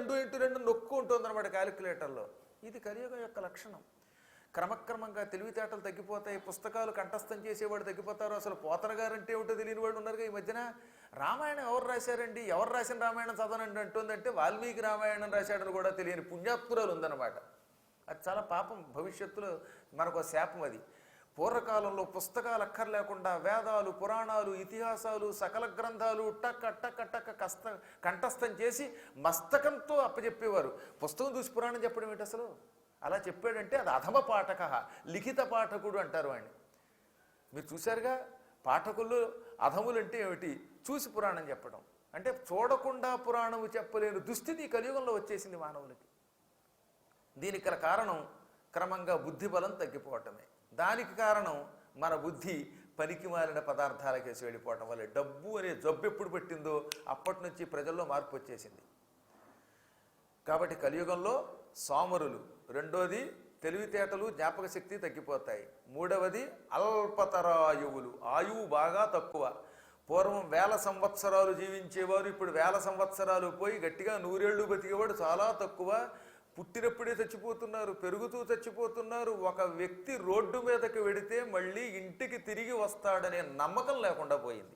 2x2 నొక్కు ఉంటుందన్నమాట క్యాలిక్యులేటర్లో. ఇది కలియుగం యొక్క లక్షణం. క్రమక్రమంగా తెలివితేటలు తగ్గిపోతాయి, పుస్తకాలు కంఠస్థం చేసేవాడు తగ్గిపోతారు. అసలు పోతన గారు అంటే ఏమిటో తెలియని వాడు ఉన్నారుగా ఈ మధ్యన. రామాయణం ఎవరు రాశారండి, ఎవరు రాసిన రామాయణం చదవనండి అంటుందంటే వాల్మీకి రామాయణం రాశాడని కూడా తెలియని పుణ్యాత్మురాలు ఉందన్నమాట. అది చాలా పాపం, భవిష్యత్తులో మనకు శాపం అది. పూర్వకాలంలో పుస్తకాలు అక్కర్లేకుండా వేదాలు, పురాణాలు, ఇతిహాసాలు, సకల గ్రంథాలు టక్ టక్ టక్ కంఠస్థం చేసి మస్తకంతో అప్పచెప్పేవారు. పుస్తకం చూసి పురాణం చెప్పడం ఏంటి అసలు? అలా చెప్పాడంటే అది అధమ పాఠక, లిఖిత పాఠకుడు అంటారు వాడిని. మీరు చూశారుగా, పాఠకుల్లో అధములు అంటే ఏమిటి? చూసి పురాణం చెప్పడం అంటే చూడకుండా పురాణము చెప్పలేని దుస్థితి కలియుగంలో వచ్చేసింది మానవులకి. దీనికి గల కారణం క్రమంగా బుద్ధి బలం తగ్గిపోవటమే. దానికి కారణం మన బుద్ధి పనికి మాలిన పదార్థాలకేసి వెళ్ళిపోవటం వల్ల. డబ్బు అనే జబ్బు ఎప్పుడు పెట్టిందో అప్పటి నుంచి ప్రజల్లో మార్పు వచ్చేసింది. కాబట్టి కలియుగంలో సోమరులు, రెండోది తెలివితేటలు, జ్ఞాపక శక్తి తగ్గిపోతాయి, మూడవది అల్పతరాయువులు, ఆయువు బాగా తక్కువ. పూర్వం 1000 సంవత్సరాలు జీవించేవారు ఇప్పుడు 1000 సంవత్సరాలు పోయి గట్టిగా 100 ఏళ్ళు బతికేవాడు చాలా తక్కువ. పుట్టినప్పుడే చచ్చిపోతున్నారు, పెరుగుతూ చచ్చిపోతున్నారు. ఒక వ్యక్తి రోడ్డు మీదకి వెడితే మళ్ళీ ఇంటికి తిరిగి వస్తాడనే నమ్మకం లేకుండా పోయింది.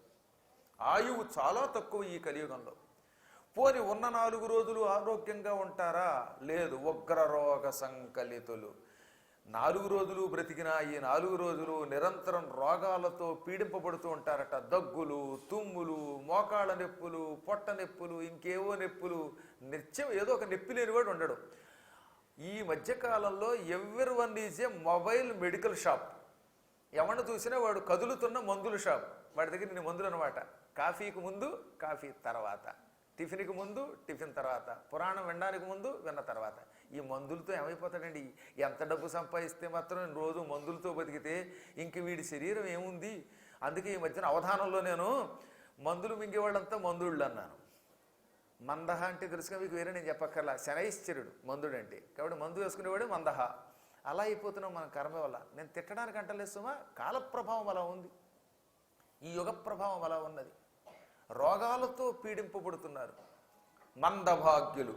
ఆయువు చాలా తక్కువ ఈ కలియుగంలో. పోని ఉన్న 4 రోజులు ఆరోగ్యంగా ఉంటారా? లేదు, ఉగ్రరోగ సంకలితులు. 4 రోజులు బ్రతికినా ఈ 4 రోజులు నిరంతరం రోగాలతో పీడింపబడుతూ ఉంటారట. దగ్గులు, తుమ్ములు, మోకాళ్ళ నొప్పులు, పొట్ట నొప్పులు, ఇంకేవో నొప్పులు, నిత్యం ఏదో ఒక నొప్పి లేనివాడు ఉండడు. ఈ మధ్యకాలంలో everyone is a mobile medical shop. ఎవరిని చూసినా వాడు కదులుతున్న మందుల షాప్. వాడి దగ్గర నేను మందులు అనమాట. కాఫీకి ముందు, కాఫీ తర్వాత, టిఫిన్కి ముందు, టిఫిన్ తర్వాత, పురాణం వినడానికి ముందు, విన్న తర్వాత. ఈ మందులతో ఏమైపోతాడండి? ఎంత డబ్బు సంపాదిస్తే మాత్రం రోజు మందులతో బతికితే ఇంక వీడి శరీరం ఏముంది? అందుకే ఈ మధ్యన అవధానంలో నేను మందులు మింగేవాళ్ళంతా మందుళ్ళు అన్నాను. మందహ అంటే తెలుసుగా మీకు, వేరే నేను చెప్పక్కర్లా. శనైశ్చరుడు మందుడు అంటే. కాబట్టి మందు వేసుకునేవాడు మందహ. అలా అయిపోతున్నాం మన కర్మ వల్ల. నేను తిట్టడానికి అంటలేస్తుమా, కాలప్రభావం అలా ఉంది, ఈ యుగ ప్రభావం అలా ఉన్నది. రోగాలతో పీడింపబడుతున్నారు మందభాగ్యులు.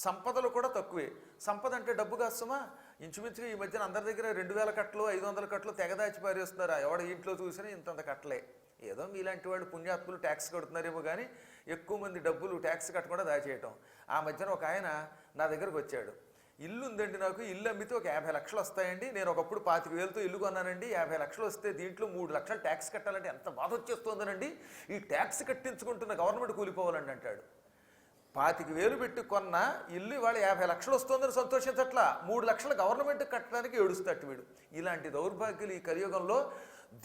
సంపదలు కూడా తక్కువే. సంపద అంటే డబ్బు కాస్తుమా, ఇంచుమించుగా ఈ మధ్యన అందరి దగ్గర 2000 కట్టలు 500 కట్టలు తెగదాచి పారేస్తున్నారు. ఎవడ ఇంట్లో చూసినా ఇంతంత కట్టలే. ఏదో మీలాంటి వాళ్ళు పుణ్యాత్ములు ట్యాక్స్ కడుతున్నారేమో కానీ ఎక్కువ మంది డబ్బులు ట్యాక్స్ కట్టకుండా దాచేయటం. ఆ మధ్యన ఒక ఆయన నా దగ్గరకు వచ్చాడు. ఇల్లు ఉందండి నాకు, ఇల్లు అమ్మితే ఒక 50 లక్షలు వస్తాయండి, నేను ఒకప్పుడు 25,000తో ఇల్లు కొన్నానండి, 50 లక్షలు వస్తే దీంట్లో 3 లక్షలు ట్యాక్స్ కట్టాలంటే ఎంత బాధ వచ్చేస్తుందనండి, ఈ ట్యాక్స్ కట్టించుకుంటున్న గవర్నమెంట్ కూలిపోవాలండి అంటాడు. 25,000 పెట్టి కొన్న ఇల్లు ఇవాళ 50 లక్షలు వస్తుందని సంతోషించట్లా, 3 లక్షలు గవర్నమెంట్ కట్టడానికి ఏడుస్తాడు వీడు. ఇలాంటి దౌర్భాగ్యులు ఈ కలియుగంలో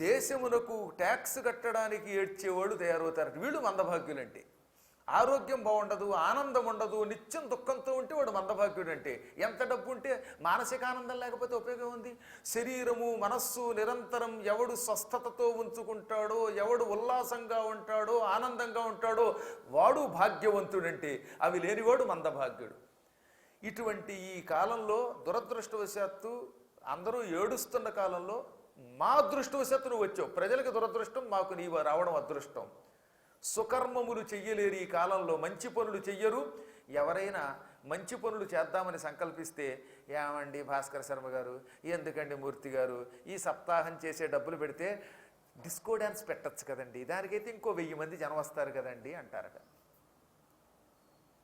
దేశమునకు ట్యాక్స్ కట్టడానికి ఏడ్చేవాళ్ళు తయారవుతారట. వీళ్ళు మందభాగ్యులు. అంటే ఆరోగ్యం బాగుండదు, ఆనందం ఉండదు, నిత్యం దుఃఖంతో ఉంటే వాడు మందభాగ్యుడు. అంటే ఎంత డబ్బు ఉంటే మానసిక ఆనందం లేకపోతే ఉపయోగం ఉంది? శరీరము మనస్సు నిరంతరం ఎవడు స్వస్థతతో ఉంచుకుంటాడో, ఎవడు ఉల్లాసంగా ఉంటాడో, ఆనందంగా ఉంటాడో వాడు భాగ్యవంతుడంటే. అవి లేనివాడు మందభాగ్యుడు. ఇటువంటి ఈ కాలంలో దురదృష్టవశాత్తు అందరూ ఏడుస్తున్న కాలంలో మా అదృష్టవశాత్తు నువ్వు వచ్చావు. ప్రజలకు దురదృష్టం, మాకు నీవు రావడం అదృష్టం. సుకర్మములు చెయ్యలేరు ఈ కాలంలో, మంచి పనులు చెయ్యరు. ఎవరైనా మంచి పనులు చేద్దామని సంకల్పిస్తే, ఏమండి భాస్కర శర్మ గారు, ఎందుకండి మూర్తి గారు, ఈ సప్తాహం చేసే డబ్బులు పెడితే డిస్కో డ్యాన్స్ పెట్టచ్చు కదండి, దానికైతే ఇంకో 1000 మంది జనం వస్తారు కదండి అంటారట.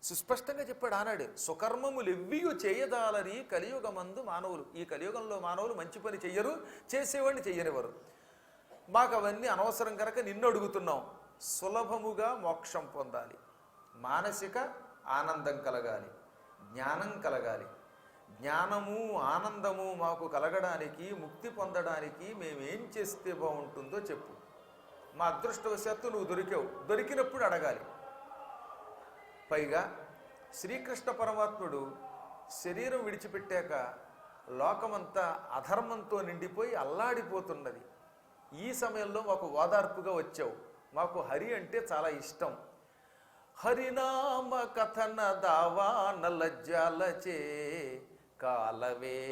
సుస్పష్టంగా చెప్పాడు ఆనాడు. సుకర్మములు ఎవ్వియు చేయదాలని కలియుగమందు మానవులు. ఈ కలియుగంలో మానవులు మంచి పని చెయ్యరు, చేసేవాడిని చెయ్యనివ్వరు. మాకు అవన్నీ అనవసరం కనుక నిన్ను అడుగుతున్నాం. సులభముగా మోక్షం పొందాలి, మానసిక ఆనందం కలగాలి, జ్ఞానం కలగాలి. జ్ఞానము ఆనందము మాకు కలగడానికి, ముక్తి పొందడానికి మేమేం చేస్తే బాగుంటుందో చెప్పు. మా అదృష్టవశాత్తు నువ్వు దొరికావు, దొరికినప్పుడు అడగాలి. పైగా శ్రీకృష్ణ పరమాత్ముడు శరీరం విడిచిపెట్టాక లోకమంతా అధర్మంతో నిండిపోయి అల్లాడిపోతున్నది. ఈ సమయంలో మాకు ఓదార్పుగా వచ్చావు. మాకు హరి అంటే చాలా ఇష్టం. హరినామ కథన దావాన లజ్జాలచే కాలవే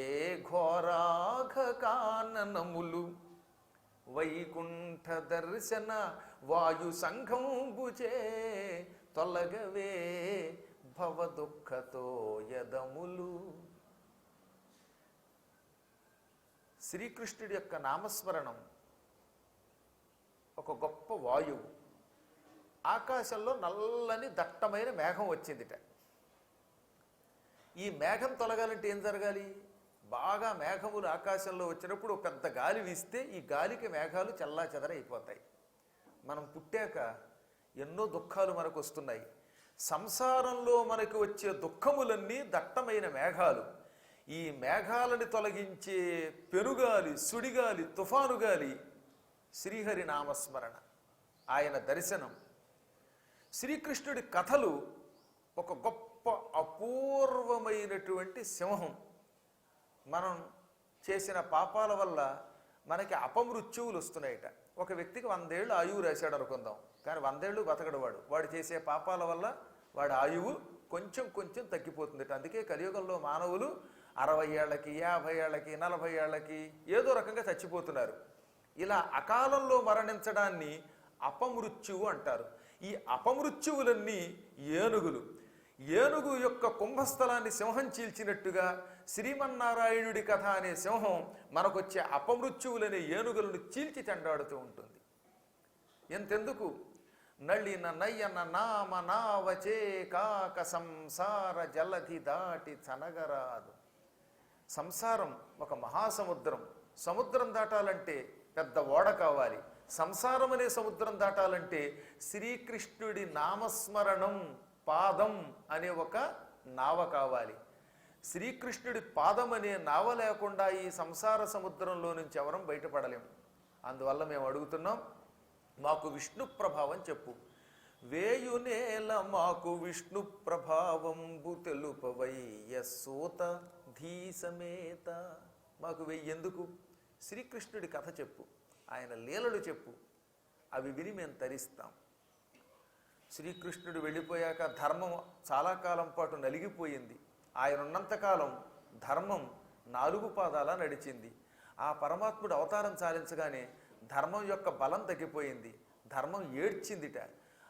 ఘోరాఘ కాననములు వైకుంఠ దర్శన వాయు సంఘంబుచే తొలగవే భవ దుఃఖతో యదములు. శ్రీకృష్ణుడి యొక్క నామస్మరణం ఒక గొప్ప వాయువు. ఆకాశంలో నల్లని దట్టమైన మేఘం వచ్చిందిట. ఈ మేఘం తొలగాలంటే ఏం జరగాలి? బాగా మేఘములు ఆకాశంలో వచ్చినప్పుడు పెద్ద గాలి వీస్తే ఈ గాలికి మేఘాలు చెల్లాచెదరైపోతాయి. మనం పుట్టాక ఎన్నో దుఃఖాలు మనకు వస్తున్నాయి. సంసారంలో మనకు వచ్చే దుఃఖములన్నీ దట్టమైన మేఘాలు. ఈ మేఘాలని తొలగించే పెనుగాలి, సుడిగాలి, తుఫాను గాలి శ్రీహరి నామస్మరణ, ఆయన దర్శనం. శ్రీకృష్ణుడి కథలు ఒక గొప్ప అపూర్వమైనటువంటి సింహం. మనం చేసిన పాపాల వల్ల మనకి అపమృత్యువులు వస్తున్నాయట. ఒక వ్యక్తికి 100 ఏళ్ళు ఆయువు రాశాడు అనుకుందాం, కానీ 100 ఏళ్ళు బతకడు. వాడు చేసే పాపాల వల్ల వాడి ఆయువు కొంచెం కొంచెం తగ్గిపోతుందట. అందుకే కలియుగంలో మానవులు 60 ఏళ్ళకి, 50 ఏళ్ళకి, 40 ఏళ్ళకి ఏదో రకంగా చచ్చిపోతున్నారు. ఇలా అకాలంలో మరణించడాన్ని అపమృత్యువు అంటారు. ఈ అపమృత్యువులన్నీ ఏనుగులు. ఏనుగు యొక్క కుంభస్థలాన్ని సింహం చీల్చినట్టుగా శ్రీమన్నారాయణుడి కథ అనే సింహం మనకొచ్చే అపమృత్యువులనే ఏనుగులను చీల్చి చెండాడుతూ ఉంటుంది. ఎంతెందుకు, నళిన నయ్యన నామ నావచే కాక సంసార జలధి దాటి చనగరాదు. సంసారం ఒక మహాసముద్రం. సముద్రం దాటాలంటే పెద్ద ఓడ కావాలి. సంసారం అనే సముద్రం దాటాలంటే శ్రీకృష్ణుడి నామస్మరణం పాదం అనే ఒక నావ కావాలి. శ్రీకృష్ణుడి పాదం అనే నావ లేకుండా ఈ సంసార సముద్రంలో నుంచి ఎవరం బయటపడలేము. అందువల్ల మేము అడుగుతున్నాం, మాకు విష్ణు ప్రభావం చెప్పు. వేయునేల మాకు విష్ణు ప్రభావంబు తెలుపవయ్య సూత ధీసమేత. మాకు వెయ్యెందుకు? శ్రీకృష్ణుడి కథ చెప్పు, ఆయన లీలలు చెప్పు, అవి విని మేము తరిస్తాం. శ్రీకృష్ణుడు వెళ్ళిపోయాక ధర్మం చాలా కాలం పాటు నలిగిపోయింది. ఆయన ఉన్నంతకాలం ధర్మం 4 పాదాల నడిచింది. ఆ పరమాత్ముడు అవతారం చాలించగానే ధర్మం యొక్క బలం తగ్గిపోయింది. ధర్మం ఏడ్చిందిట.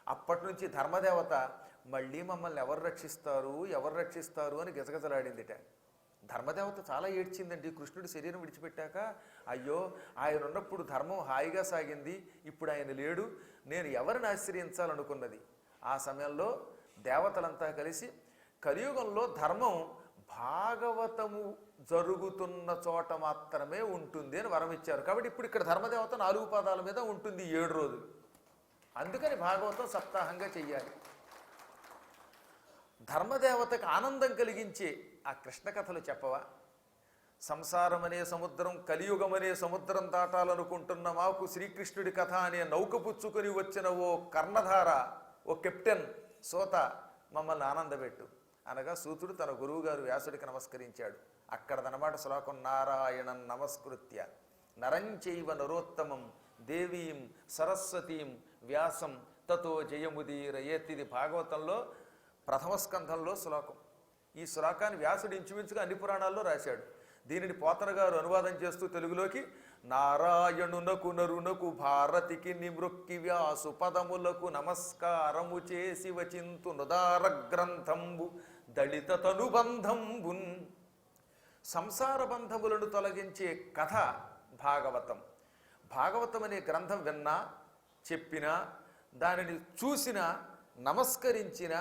అప్పటి నుంచి ధర్మదేవత మళ్ళీ మమ్మల్ని ఎవరు రక్షిస్తారు అని గజగజలాడిందిట. ధర్మదేవత చాలా ఏడ్చిందండి కృష్ణుడి శరీరం విడిచిపెట్టాక. అయ్యో, ఆయన ఉన్నప్పుడు ధర్మం హాయిగా సాగింది, ఇప్పుడు ఆయన లేడు, నేను ఎవరిని ఆశ్రయించాలనుకున్నది. ఆ సమయంలో దేవతలంతా కలిసి కలియుగంలో ధర్మం భాగవతము జరుగుతున్న చోట మాత్రమే ఉంటుంది అని వరం ఇచ్చారు. కాబట్టి ఇప్పుడు ఇక్కడ ధర్మదేవత 4 పాదాల మీద ఉంటుంది 7 రోజులు. అందుకని భాగవతం సప్తాహంగా చెయ్యాలి. ధర్మదేవతకు ఆనందం కలిగించే ఆ కృష్ణ కథలు చెప్పవా? సంసారం అనే సముద్రం, కలియుగం అనే సముద్రం దాటాలనుకుంటున్న మాకు శ్రీకృష్ణుడి కథ అనే నౌక పుచ్చుకొని వచ్చిన ఓ కర్ణధార, ఓ కెప్టెన్ సోత, మమ్మల్ని ఆనందపెట్టు అనగా సూతుడు తన గురువుగారు వ్యాసుడికి నమస్కరించాడు. అక్కడదనమాట శ్లోకం. నారాయణం నమస్కృత్య నరంచైవ నరోత్తమం దేవీం సరస్వతీం వ్యాసం తతో జయముదీరయేతిది భాగవతంలో ప్రథమ స్కంధంలో శ్లోకం. ఈ శ్లోకాన్ని వ్యాసుడు ఇంచుమించుగా అన్ని పురాణాల్లో రాశాడు. దీనిని పోతన గారు అనువాదం చేస్తూ తెలుగులోకి నారాయణునకు నరునకు భారతికి నిమృక్కి వ్యాసు పదములకు నమస్కారము చేసి వచింతు నుదార గ్రంథంబు దళిత తనుబంధంబున్. సంసార బంధములను తొలగించే కథ భాగవతం. భాగవతం అనే గ్రంథం విన్నా, చెప్పినా, దానిని చూసినా, నమస్కరించినా,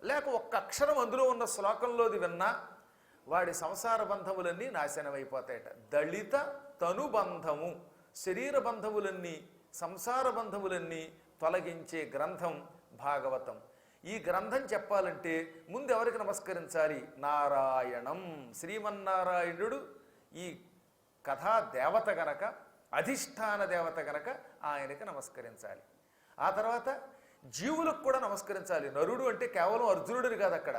లేక ఒక్క అక్షరం అందులో ఉన్న శ్లోకంలోది విన్నా వాడి సంసార బంధములన్నీ నాశనమైపోతాయట. దళిత తనుబంధము, శరీర బంధములన్నీ, సంసార బంధములన్నీ తొలగించే గ్రంథం భాగవతం. ఈ గ్రంథం చెప్పాలంటే ముందు ఎవరికి నమస్కరించాలి? నారాయణం, శ్రీమన్నారాయణుడు ఈ కథా దేవత గనక, అధిష్టాన దేవత గనక ఆయనకి నమస్కరించాలి. ఆ తర్వాత జీవులకు కూడా నమస్కరించాలి. నరుడు అంటే కేవలం అర్జునుడిని కాదు, అక్కడ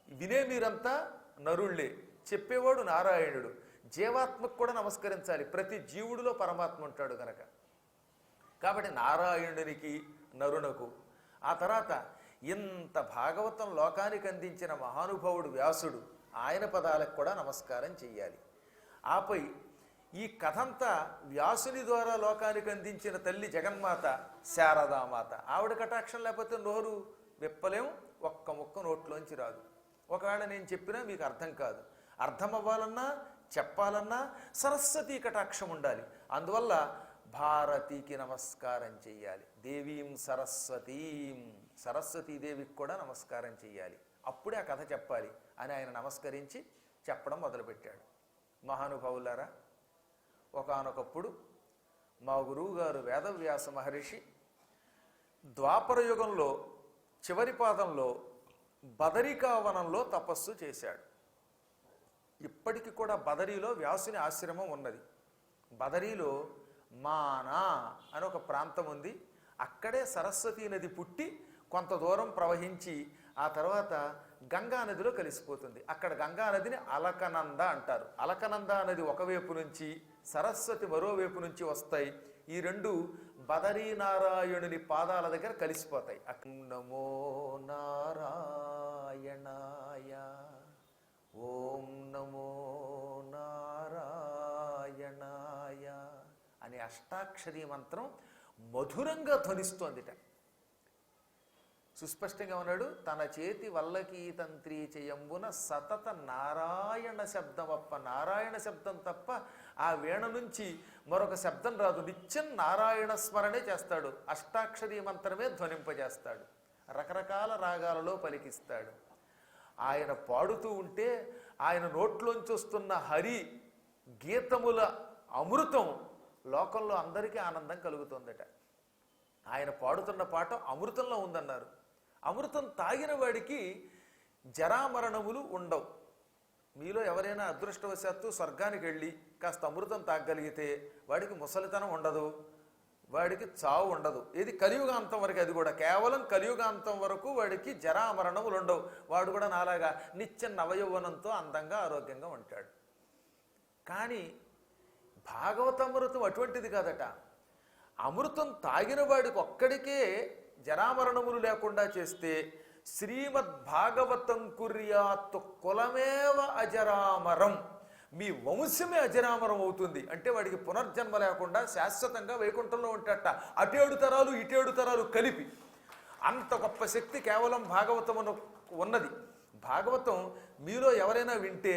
వినే మీరంతా నరుళ్ళే, చెప్పేవాడు నారాయణుడు. జీవాత్మకు కూడా నమస్కరించాలి, ప్రతి జీవుడిలో పరమాత్మ ఉంటాడు గనక. కాబట్టి నారాయణునికి, నరునకు. ఆ తర్వాత ఇంత భాగవతం లోకానికి అందించిన మహానుభావుడు వ్యాసుడు, ఆయన పదాలకు కూడా నమస్కారం చెయ్యాలి. ఆపై ఈ కథంతా వ్యాసుని ద్వారా లోకానికి అందించిన తల్లి జగన్మాత శారదామాత. ఆవిడ కటాక్షం లేకపోతే నోరు విప్పలేం, ఒక్క ముక్క నోట్లోంచి రాదు. ఒకవేళ నేను చెప్పినా మీకు అర్థం కాదు. అర్థం అవ్వాలన్నా చెప్పాలన్నా సరస్వతీ కటాక్షం ఉండాలి. అందువల్ల భారతికి నమస్కారం చెయ్యాలి. దేవీం సరస్వతీం, సరస్వతీదేవికి కూడా నమస్కారం చెయ్యాలి. అప్పుడే ఆ కథ చెప్పాలి అని ఆయన నమస్కరించి చెప్పడం మొదలుపెట్టాడు. మహానుభావులారా, ఒకానొకప్పుడు మా గురువుగారు వేదవ్యాస మహర్షి ద్వాపర యుగంలో చివరి పాదంలో బదరికావనంలో తపస్సు చేశాడు. ఇప్పటికి కూడా బదరీలో వ్యాసుని ఆశ్రమం ఉన్నది. బదరీలో మానా అని ఒక ప్రాంతం ఉంది. అక్కడే సరస్వతీ నది పుట్టి కొంత దూరం ప్రవహించి ఆ తర్వాత గంగా నదిలో కలిసిపోతుంది. అక్కడ గంగా నదిని అలకనంద అంటారు. అలకనంద నది ఒకవైపు నుంచి, సరస్వతి మరోవైపు నుంచి వస్తాయి. ఈ రెండు బదరీనారాయణుని పాదాల దగ్గర కలిసిపోతాయి. నమో నారాయణాయ, ఓం నమో నారాయణాయ అనే అష్టాక్షరీ మంత్రం మధురంగా ధ్వనిస్తోందిట. సుస్పష్టంగా ఉన్నాడు. తన చేతి వల్లకీ తంత్రీ చేయంబున సతత నారాయణ శబ్దమప్ప, నారాయణ శబ్దం తప్ప ఆ వీణ నుంచి మరొక శబ్దం రాదు. నిత్యం నారాయణ స్మరణే చేస్తాడు. అష్టాక్షరీ మంత్రమే ధ్వనింపజేస్తాడు. రకరకాల రాగాలలో పలికిస్తాడు. ఆయన పాడుతూ ఉంటే ఆయన నోట్లోంచి వస్తున్న హరి గీతముల అమృతం లోకంలో అందరికీ ఆనందం కలుగుతుందట. ఆయన పాడుతున్న పాట అమృతంలో ఉందన్నారు. అమృతం తాగిన వాడికి జరామరణములు ఉండవు. మీలో ఎవరైనా అదృష్టవశాత్తు స్వర్గానికి వెళ్ళి కాస్త అమృతం తాగగలిగితే వాడికి ముసలితనం ఉండదు, వాడికి చావు ఉండదు. ఏది కలియుగాంతం వరకు, అది కూడా కేవలం కలియుగాంతం వరకు వాడికి జరామరణములు ఉండవు. వాడు కూడా నాలాగా నిత్య నవయౌవనంతో అందంగా ఆరోగ్యంగా ఉంటాడు. కానీ భాగవతామృతం అటువంటిది కాదట. అమృతం తాగిన వాడికి ఒక్కడికే జరామరణములు లేకుండా చేస్తే శ్రీమద్భాగవతం కుర్యాత్ కులమేవ అజరామరం, మీ వంశమే అజరామరం అవుతుంది. అంటే వాడికి పునర్జన్మ లేకుండా శాశ్వతంగా వైకుంఠంలో ఉంటాట. అటేడు తరాలు ఇటేడు తరాలు కలిపి. అంత గొప్ప శక్తి కేవలం భాగవతమును ఉన్నది. భాగవతం మీలో ఎవరైనా వింటే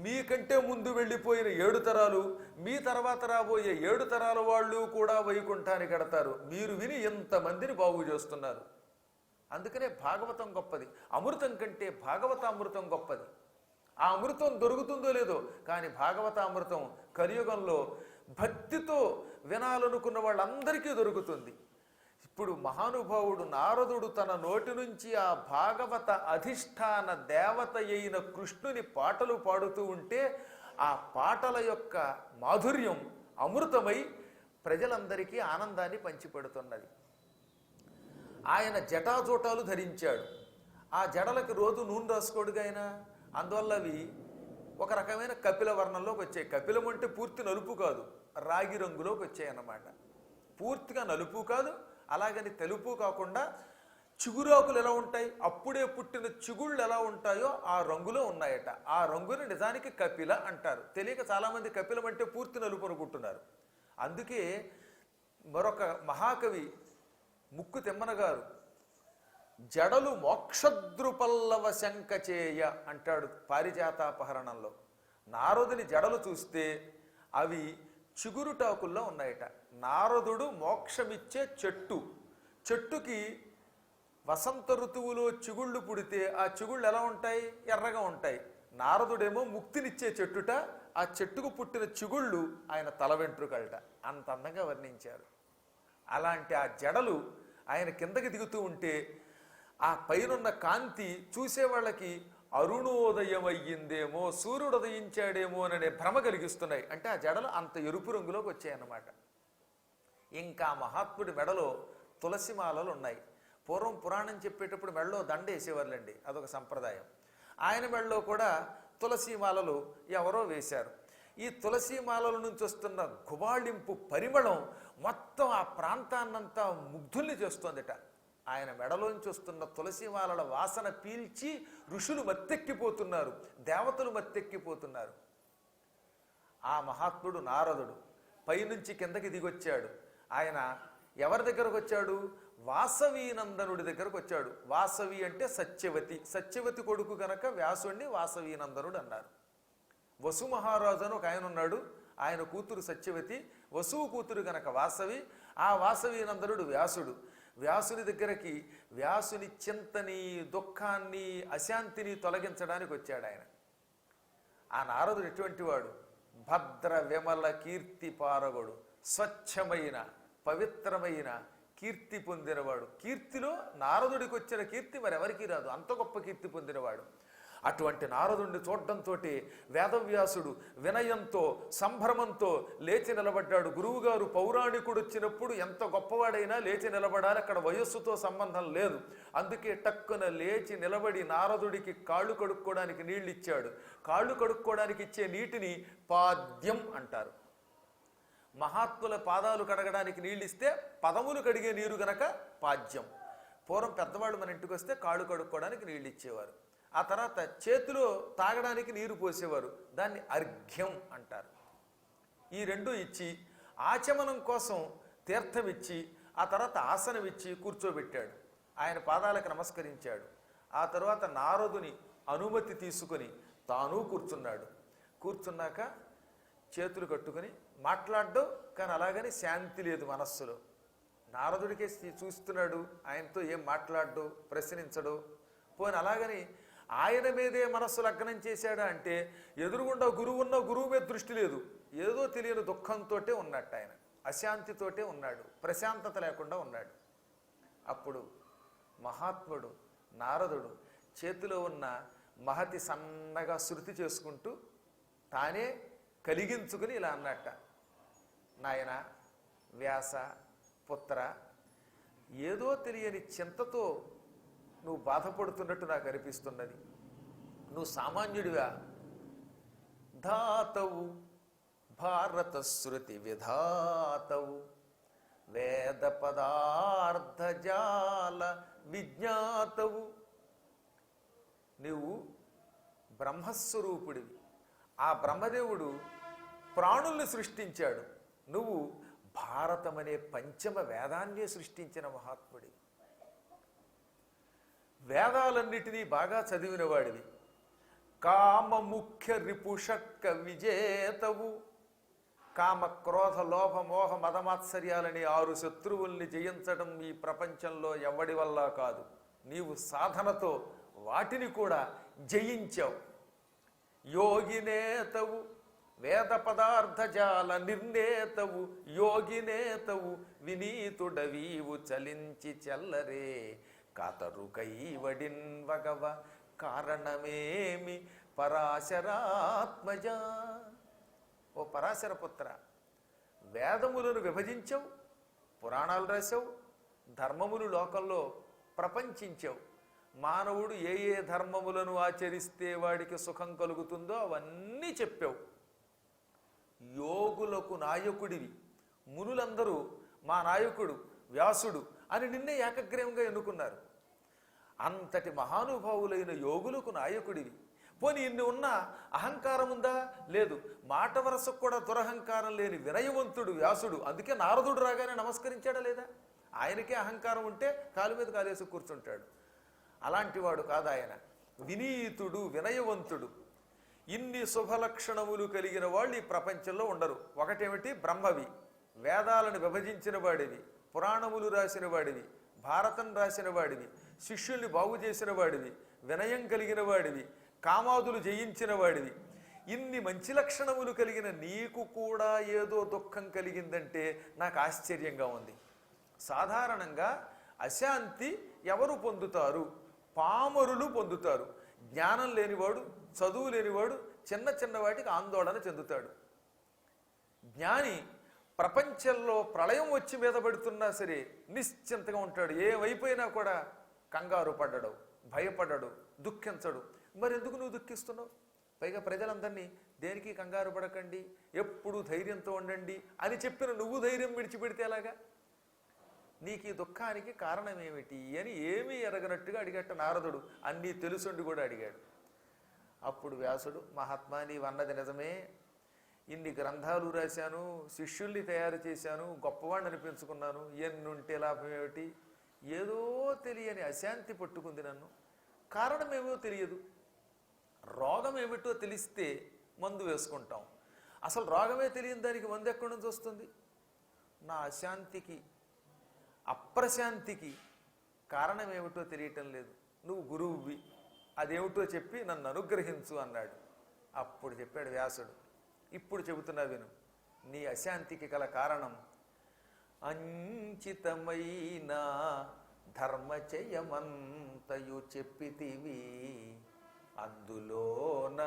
మీకంటే ముందు వెళ్ళిపోయిన 7 తరాలు, మీ తర్వాత రాబోయే 7 తరాల వాళ్ళు కూడా వైకుంఠానికి ఎడతారు. మీరు విని ఎంతమందిని బాగు చేస్తున్నారు. అందుకనే భాగవతం గొప్పది. అమృతం కంటే భాగవతామృతం గొప్పది. ఆ అమృతం దొరుకుతుందో లేదో కానీ భాగవతామృతం కలియుగంలో భక్తితో వినాలనుకున్న వాళ్ళందరికీ దొరుకుతుంది. ఇప్పుడు మహానుభావుడు నారదుడు తన నోటి నుంచి ఆ భాగవత అధిష్టాన దేవత అయిన కృష్ణుని పాటలు పాడుతూ ఉంటే ఆ పాటల యొక్క మాధుర్యం అమృతమై ప్రజలందరికీ ఆనందాన్ని పంచిపెడుతున్నది. ఆయన జటాజోటాలు ధరించాడు. ఆ జడలకు రోజు నూనె రాసుకోడుగా ఆయన. అందువల్ల అవి ఒక రకమైన కపిల వర్ణంలోకి వచ్చాయి. కపిలం అంటే పూర్తి నలుపు కాదు, రాగి రంగులోకి వచ్చాయి అన్నమాట. పూర్తిగా నలుపు కాదు, అలాగని తెలుపు కాకుండా చిగురాకులు ఎలా ఉంటాయి, అప్పుడే పుట్టిన చిగుళ్ళు ఎలా ఉంటాయో ఆ రంగులో ఉన్నాయట. ఆ రంగుని నిజానికి కపిల అంటారు. తెలియక చాలామంది కపిలం అంటే పూర్తి నలుపు అనుకుంటున్నారు. అందుకే మరొక మహాకవి ముక్కు తిమ్మన గారు జడలు మోక్షద్రుపల్లవ శంకచేయ అంటాడు పారిజాతాపహరణంలో. నారదుని జడలు చూస్తే అవి చిగురుటాకుల్లో ఉన్నాయట. నారదుడు మోక్షమిచ్చే చెట్టు. చెట్టుకి వసంత ఋతువులో చిగుళ్ళు పుడితే ఆ చిగుళ్ళు ఎలా ఉంటాయి? ఎర్రగా ఉంటాయి. నారదుడేమో ముక్తినిచ్చే చెట్టుట. ఆ చెట్టుకు పుట్టిన చిగుళ్ళు ఆయన తల వెంట్రుకలట. అంత అందంగా వర్ణించారు. అలాంటి ఆ జడలు ఆయన కిందకి దిగుతూ ఉంటే ఆ పైనున్న కాంతి చూసేవాళ్ళకి అరుణోదయం అయ్యిందేమో, సూర్యుడు ఉదయించాడేమో అనే భ్రమ కలిగిస్తున్నాయి. అంటే ఆ జడలు అంత ఎరుపు రంగులోకి వచ్చాయన్నమాట. ఇంకా మహాత్ముడి మెడలో తులసిమాలలు ఉన్నాయి. పూర్వం పురాణం చెప్పేటప్పుడు మెడలో దండ వేసేవాళ్ళండి, అదొక సంప్రదాయం. ఆయన మెడలో కూడా తులసిమాలలు ఎవరో వేశారు. ఈ తులసిమాలల నుంచి వస్తున్న గుబాళింపు పరిమళం మొత్తం ఆ ప్రాంతాన్నంతా ముగ్ధుల్ని చేస్తోందిట. ఆయన మెడలోంచి వస్తున్న తులసిమాలల వాసన పీల్చి ఋషులు మత్తెక్కిపోతున్నారు, దేవతలు మత్తెక్కిపోతున్నారు. ఆ మహాత్ముడు నారదుడు పైనుంచి కిందకి దిగొచ్చాడు. ఆయన ఎవరి దగ్గరకు వచ్చాడు? వాసవీనందనుడి దగ్గరకు వచ్చాడు. వాసవి అంటే సత్యవతి, సత్యవతి కొడుకు గనక వ్యాసుణ్ణి వాసవీనందనుడు అన్నారు. వసు మహారాజు అని ఒక ఆయన ఉన్నాడు, ఆయన కూతురు సత్యవతి, వసువు కూతురు గనక వాసవి. ఆ వాసవీనందనుడు వ్యాసుడు. వ్యాసుని దగ్గరికి వ్యాసుని చింతని, దుఃఖాన్ని, అశాంతిని తొలగించడానికి వచ్చాడు ఆయన. ఆ నారదుడు ఎటువంటి వాడు? భద్ర విమల కీర్తి పారగొడు, స్వచ్ఛమైన పవిత్రమైన కీర్తి పొందినవాడు. కీర్తిలో నారదుడికి వచ్చిన కీర్తి మరెవరికి రాదు, అంత గొప్ప కీర్తి పొందినవాడు. అటువంటి నారదుడిని చూడడంతో వేదవ్యాసుడు వినయంతో సంభ్రమంతో లేచి నిలబడ్డాడు. గురువుగారు పౌరాణికుడు వచ్చినప్పుడు ఎంత గొప్పవాడైనా లేచి నిలబడాలి, అక్కడ వయస్సుతో సంబంధం లేదు. అందుకే టక్కున లేచి నిలబడి నారదుడికి కాళ్ళు కడుక్కోవడానికి నీళ్ళు ఇచ్చాడు. కాళ్ళు కడుక్కోవడానికి ఇచ్చే నీటిని పాద్యం అంటారు. మహాత్ముల పాదాలు కడగడానికి నీళ్ళు ఇస్తే పదములు కడిగే నీరు గనక పాద్యం. పూర్వం పెద్దవాళ్ళు మన ఇంటికి వస్తే కాళ్ళు కడుక్కోవడానికి నీళ్ళు ఇచ్చేవారు. ఆ తర్వాత చేతిలో తాగడానికి నీరు పోసేవారు, దాన్ని అర్ఘ్యం అంటారు. ఈ రెండు ఇచ్చి ఆచమనం కోసం తీర్థం ఇచ్చి ఆ తర్వాత ఆసనం ఇచ్చి కూర్చోబెట్టాడు. ఆయన పాదాలకు నమస్కరించాడు. ఆ తర్వాత నారదుని అనుమతి తీసుకొని తాను కూర్చున్నాడు. కూర్చున్నాక చేతులు కట్టుకుని మాట్లాడ్డం, కానీ అలాగని శాంతి లేదు మనస్సులో. నారదుడికే చూస్తున్నాడు, ఆయనతో ఏం మాట్లాడ్డు, ప్రశ్నించడు. పోని అలాగని ఆయన మీదే మనస్సు లగ్నం చేశాడా అంటే ఎదురుగుండా గురువున్న గురువు మీద దృష్టి లేదు, ఏదో తెలియని దుఃఖంతో ఉన్నట్టు ఆయన, అశాంతితోటే ఉన్నాడు, ప్రశాంతత లేకుండా ఉన్నాడు. అప్పుడు మహాత్ముడు నారదుడు చేతిలో ఉన్న మహతి సన్నగా శృతి చేసుకుంటూ తానే కలిగించుకుని ఇలా అన్నట్ట, నాయన వ్యాస పుత్ర, ఏదో తెలియని చింతతో నువ్వు బాధపడుతున్నట్టు నాకు అనిపిస్తున్నది. నువ్వు సామాన్యుడివా? ధాతవు భారత శృతి విధాతవు, వేద పదార్థజాల విజ్ఞాతవు. నువ్వు బ్రహ్మస్వరూపుడివి. ఆ బ్రహ్మదేవుడు ప్రాణుల్ని సృష్టించాడు. నువ్వు భారతమనే పంచమ వేదాన్నే సృష్టించిన మహాత్ముడివి. వేదాలన్నిటినీ బాగా చదివిన వాడివి. కామ ముఖ్య రిపుషట్క విజేతవు. కామ క్రోధ లోభ మోహ మదమాత్సర్యాలని 6 శత్రువుల్ని జయించడం ఈ ప్రపంచంలో ఎవడి వల్ల కాదు. నీవు సాధనతో వాటిని కూడా జయించావు. యోగినేతవు, వేద పదార్థజాల నిర్ణేతవు, యోగినేతవు, వినీతుడవీవు చలించి చెల్లరే కాతరు కైవడిన్ వగవ కారణమేమి పరాశరాత్మజ. ఓ పరాశర పుత్ర, వేదములను విభజించావు, పురాణాలు రాశావు, ధర్మములు లోకంలో ప్రపంచించావు. మానవుడు ఏ ఏ ధర్మములను ఆచరిస్తే వాడికి సుఖం కలుగుతుందో అవన్నీ చెప్పావు. యోగులకు నాయకుడివి. మునులందరూ మా నాయకుడు వ్యాసుడు అని నిన్నే ఏకగ్రీవంగా ఎన్నుకున్నారు. అంతటి మహానుభావులైన యోగులకు నాయకుడివి. పోనీ ఇన్ని ఉన్న అహంకారం ఉందా? లేదు. మాట వరసకు కూడా దురహంకారం లేని వినయవంతుడు వ్యాసుడు. అందుకే నారదుడు రాగానే నమస్కరించాడా లేదా? ఆయనకే అహంకారం ఉంటే కాలు మీద కాలేసి కూర్చుంటాడు. అలాంటి వాడు కాదు ఆయన. వినీతుడు, వినయవంతుడు. ఇన్ని శుభలక్షణములు కలిగిన వాళ్ళు ఈ ప్రపంచంలో ఉండరు. ఒకటేమిటి? బ్రహ్మవి, వేదాలను విభజించిన వాడివి, పురాణములు రాసిన వాడివి, భారతం రాసిన వాడివి, శిష్యుల్ని బాగు చేసిన వాడివి, వినయం కలిగిన వాడివి, కామాదులు జయించిన వాడివి. ఇన్ని మంచి లక్షణములు కలిగిన నీకు కూడా ఏదో దుఃఖం కలిగిందంటే నాకు ఆశ్చర్యంగా ఉంది. సాధారణంగా అశాంతి ఎవరు పొందుతారు? పామరులు పొందుతారు. జ్ఞానం లేనివాడు, చదువు లేనివాడు చిన్న చిన్న వాటికి ఆందోళన చెందుతాడు. జ్ఞాని ప్రపంచంలో ప్రళయం వచ్చి మీద పడుతున్నా సరే నిశ్చింతగా ఉంటాడు. ఏమైపోయినా కూడా కంగారు పడ్డడు, భయపడ్డాడు, దుఃఖించడు. మరి ఎందుకు నువ్వు దుఃఖిస్తున్నావు? పైగా ప్రజలందరినీ దేనికి కంగారు పడకండి, ఎప్పుడూ ధైర్యంతో ఉండండి అని చెప్పిన నువ్వు ధైర్యం విడిచిపెడితే ఎలాగా? నీకు ఈ దుఃఖానికి కారణం ఏమిటి అని ఏమీ ఎరగనట్టుగా అడిగట్ట నారదుడు. అన్నీ తెలుసుండి కూడా అడిగాడు. అప్పుడు వ్యాసుడు, మహాత్మా నీవన్నది నిజమే, ఇన్ని గ్రంథాలు రాశాను, శిష్యుల్ని తయారు చేశాను, గొప్పవాడిని అనిపించుకున్నాను, ఎన్నుంటే లాభం ఏమిటి? ఏదో తెలియని అశాంతి పట్టుకుంది నన్ను. కారణమేమో తెలియదు. రోగం ఏమిటో తెలిస్తే మందు వేసుకుంటాం. అసలు రోగమే తెలియని దానికి మందు ఎక్కడి నుంచి వస్తుంది? నా అశాంతికి, అప్రశాంతికి కారణం ఏమిటో తెలియటం లేదు. నువ్వు గురువువి, అదేమిటో చెప్పి నన్ను అనుగ్రహించు అన్నాడు. అప్పుడు చెప్పాడు వ్యాసుడు, ఇప్పుడు చెబుతున్నా విను. నీ అశాంతికి గల కారణం అంచితమైన ధర్మచయమంతయు చెప్పితివి, అందులోన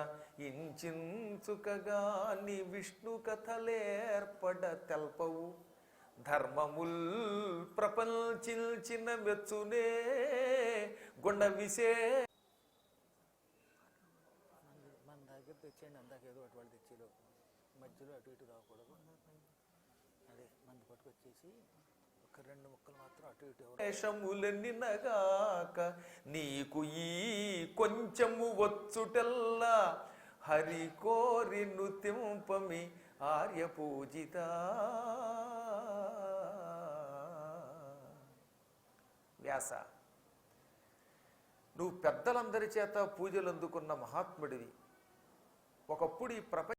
ఇంచుకగా నీ విష్ణు కథలేర్పడ తెల్పవు, ధర్మముల్ ప్రపంచించిన మెచ్చునే గుండ విసే. మన దగ్గర తెచ్చేయండి, అందాక ఏదో అటు వాళ్ళు తెచ్చేలో మధ్యలో అటు ఇటు రాకూడదు. అదే మంది పట్టుకొచ్చేసి ఒక 2 ముక్కలు మాత్రం అటు ఇటు. వేషములెన్నినగాక నీకు ఈ కొంచెము వచ్చుటెల్లా, హరి కోరి నృత్యంపమి ఆర్య పూజిత. వ్యాస, నువ్వు పెద్దలందరి చేత పూజలు అందుకున్న మహాత్ముడివి. ఒకప్పుడు ఈ ప్రపంచ